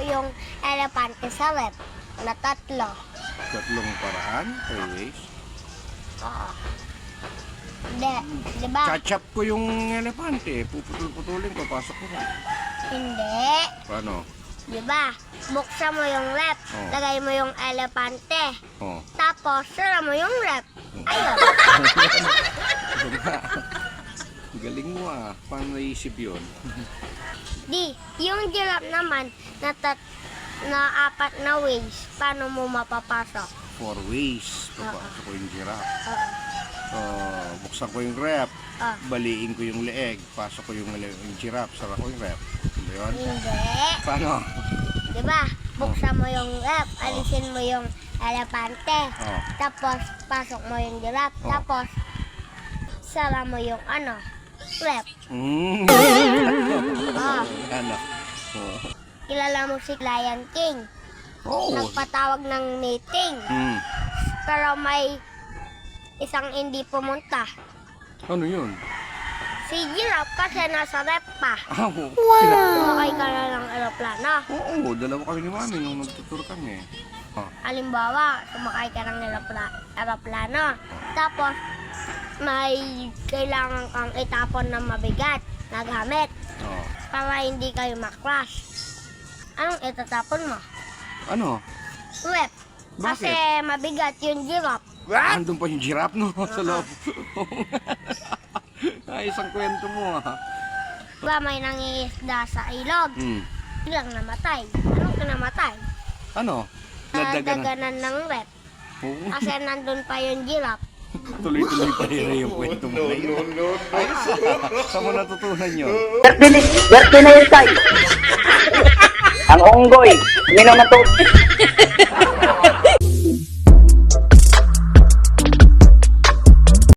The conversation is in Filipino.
yung elepante sa rep na tatlo. Tatlong paraan, 3 ways. Oo. Di ba? Chachap ko yung elepante. Puputol-putulin ko, pasok ko na. Hindi. Paano? Di ba? Buksan mo yung rep, Oh. lagay mo yung elepante, Oh. tapos sara mo yung rep. Ayun. Galing mo ah. Paano naisip yun? Di, yung giraffe naman na apat na ways, paano mo mapapasok? 4 ways. Papasok ko yung giraffe. Oo. Buksan ko yung rep. Ah. Baliin ko yung leeg. Pasok ko yung giraffe. Sara ko yung rep. Hindi yun? Hindi. Paano? Di ba? Buksan mo yung rep, alisin mo yung elepante, Oh. tapos pasok mo yung giraffe, Oh. tapos sara mo yung rep. Mm. Oh. Ano? Oh. Kilala mo si Lion King. Oh. Nagpatawag ng meeting, Mm. pero may isang hindi pumunta. Ano yun? Si Giraffe kasi nasa rep pa. Wow! Sumakay ka na ng aeroplano. Oo, dalawa kami ni Mami nung nagtutur kami. Oh. Halimbawa, sumakay ka ng aeroplano. Tapos, may kailangan kang itapon ng mabigat na gamit Oh. para hindi kayo makrush. Anong itatapon mo? Ano? Rep. Bakit? Kasi mabigat yung giraffe. Andun pa yung giraffe, no? Sa loob. Ay, isang kwento mo, ah. Diba may nangingisda sa ilog? Hmm. Biglang namatay. Anong kinamatay? Ano? Nadaganan. Nadaganan ng rep. Oo. Kasi nandun pa yung giraffe. Tuloy-tuloy pa rin yung kwento mo na yun. Ayos. Saan mo natutunan yun? Birthday na yun tayo. Ang unggoy, minamato.